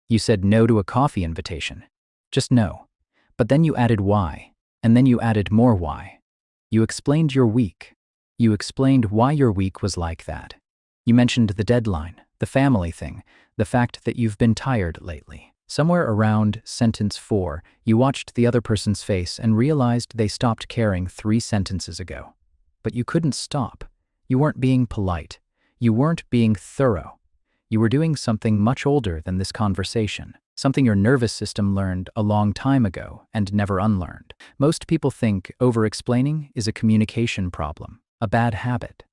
You said no to a coffee invitation. Just no. But then you added why, and then you added more why. You explained your week. You explained why your week was like that. You mentioned the deadline, the family thing, the fact that you've been tired lately. Somewhere around sentence 4, you watched the other person's face and realized they stopped caring 3 sentences ago. But you couldn't stop. You weren't being polite. You weren't being thorough. You were doing something much older than this conversation, something your nervous system learned a long time ago and never unlearned. Most people think over-explaining is a communication problem, a bad habit,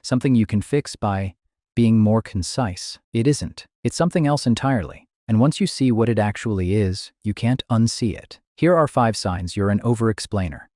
something you can fix by being more concise. It isn't. It's something else entirely. And once you see what it actually is, you can't unsee it. Here are 5 signs you're an over-explainer.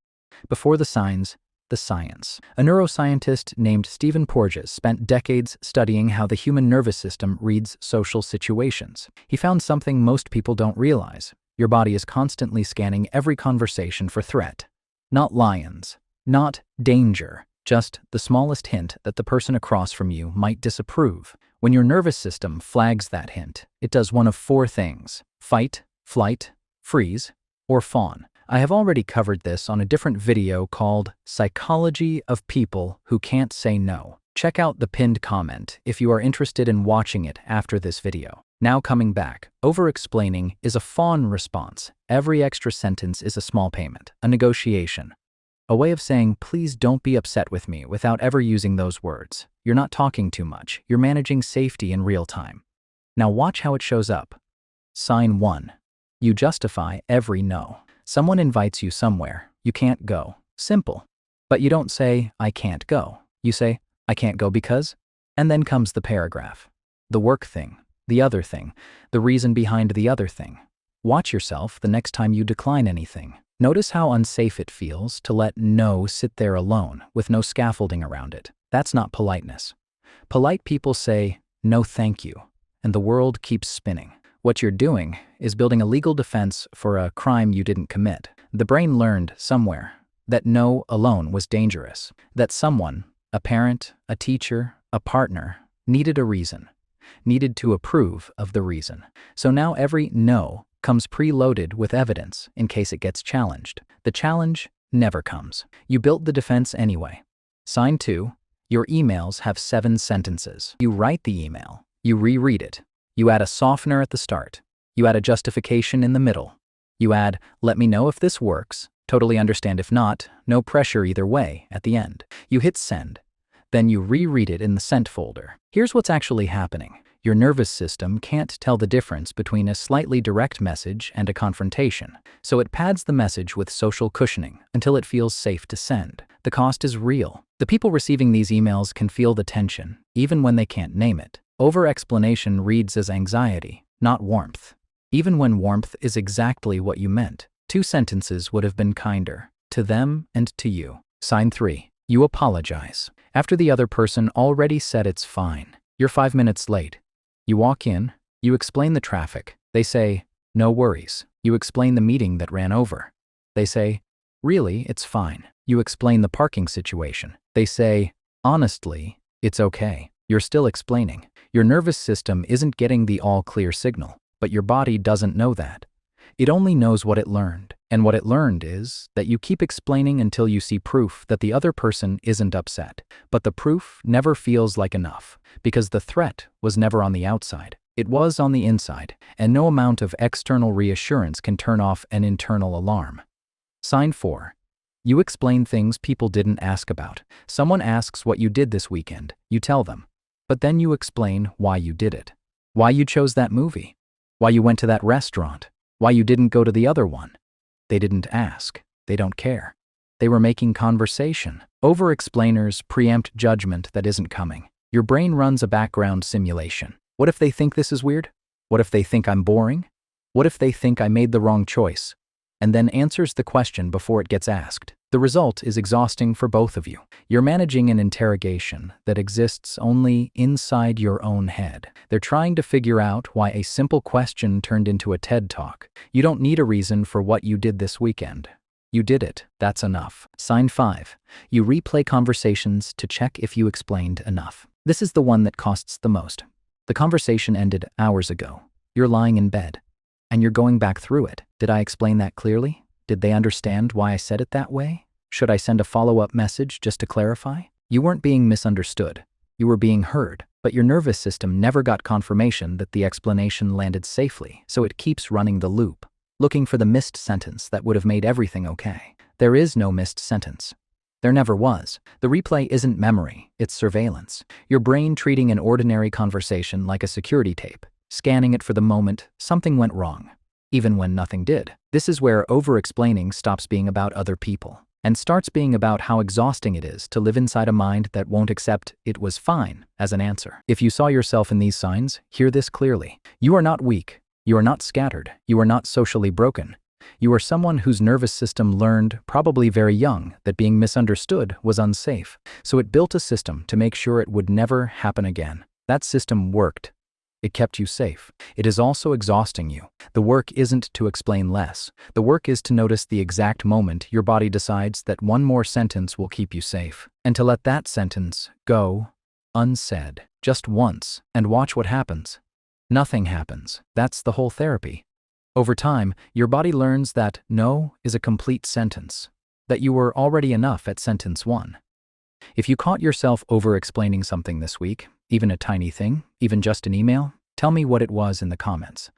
Before the signs, the science. A neuroscientist named Porges spent decades studying how the human nervous system reads social situations. He found something most people don't realize. Your body is constantly scanning every conversation for threat. Not lions, not danger, just the smallest hint that the person across from you might disapprove. When your nervous system flags that hint, it does one of 4 things: fight, flight, freeze, or fawn. I have already covered this on a different video called Psychology of People Who Can't Say No. Check out the pinned comment if you are interested in watching it after this video. Now coming back, over-explaining is a fawn response. Every extra sentence is a small payment, a negotiation. A way of saying, please don't be upset with me without ever using those words. You're not talking too much. You're managing safety in real time. Now watch how it shows up. Sign 1. You justify every no. Someone invites you somewhere. You can't go. Simple. But you don't say, I can't go. You say, I can't go because? And then comes the paragraph. The work thing, the other thing, the reason behind the other thing. Watch yourself the next time you decline anything. Notice how unsafe it feels to let no sit there alone with no scaffolding around it. That's not politeness. Polite people say, no thank you, and the world keeps spinning. What you're doing is building a legal defense for a crime you didn't commit. The brain learned somewhere that no alone was dangerous, that someone, a parent, a teacher, a partner, needed a reason, needed to approve of the reason. So now every no comes preloaded with evidence in case it gets challenged. The challenge never comes. You built the defense anyway. Sign 2. Your emails have 7 sentences. You write the email. You reread it. You add a softener at the start. You add a justification in the middle. You add, let me know if this works, totally understand if not, no pressure either way at the end. You hit send. Then you reread it in the sent folder. Here's what's actually happening. Your nervous system can't tell the difference between a slightly direct message and a confrontation, so it pads the message with social cushioning until it feels safe to send. The cost is real. The people receiving these emails can feel the tension, even when they can't name it. Over-explanation reads as anxiety, not warmth. Even when warmth is exactly what you meant. 2 sentences would have been kinder, to them and to you. Sign 3. You apologize. After the other person already said it's fine. You're 5 minutes late. You walk in, you explain the traffic. They say, no worries. You explain the meeting that ran over. They say, really, it's fine. You explain the parking situation. They say, honestly, it's okay. You're still explaining. Your nervous system isn't getting the all-clear signal, but your body doesn't know that. It only knows what it learned, and what it learned is that you keep explaining until you see proof that the other person isn't upset. But the proof never feels like enough, because the threat was never on the outside. It was on the inside, and no amount of external reassurance can turn off an internal alarm. Sign 4. You explain things people didn't ask about. Someone asks what you did this weekend. You tell them. But then you explain why you did it. Why you chose that movie. Why you went to that restaurant. Why you didn't go to the other one. They didn't ask. They don't care. They were making conversation. Over-explainers preempt judgment that isn't coming. Your brain runs a background simulation. What if they think this is weird? What if they think I'm boring? What if they think I made the wrong choice? And then answers the question before it gets asked. The result is exhausting for both of you. You're managing an interrogation that exists only inside your own head. They're trying to figure out why a simple question turned into a TED Talk. You don't need a reason for what you did this weekend. You did it. That's enough. Sign 5. You replay conversations to check if you explained enough. This is the one that costs the most. The conversation ended hours ago. You're lying in bed. And you're going back through it. Did I explain that clearly? Did they understand why I said it that way? Should I send a follow-up message just to clarify? You weren't being misunderstood. You were being heard, but your nervous system never got confirmation that the explanation landed safely, so it keeps running the loop, looking for the missed sentence that would have made everything okay. There is no missed sentence. There never was. The replay isn't memory, it's surveillance. Your brain treating an ordinary conversation like a security tape, scanning it for the moment something went wrong, even when nothing did. This is where over-explaining stops being about other people and starts being about how exhausting it is to live inside a mind that won't accept "it was fine" as an answer. If you saw yourself in these signs, hear this clearly. You are not weak. You are not scattered. You are not socially broken. You are someone whose nervous system learned, probably very young, that being misunderstood was unsafe. So it built a system to make sure it would never happen again. That system worked. It kept you safe. It is also exhausting you. The work isn't to explain less. The work is to notice the exact moment your body decides that one more sentence will keep you safe, and to let that sentence go unsaid just once and watch what happens. Nothing happens. That's the whole therapy. Over time, your body learns that no is a complete sentence, that you were already enough at sentence 1. If you caught yourself over-explaining something this week, even a tiny thing, even just an email, tell me what it was in the comments.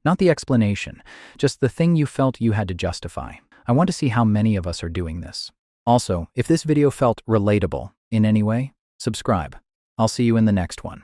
Not the explanation, just the thing you felt you had to justify. I want to see how many of us are doing this. Also, if this video felt relatable in any way, subscribe. I'll see you in the next one.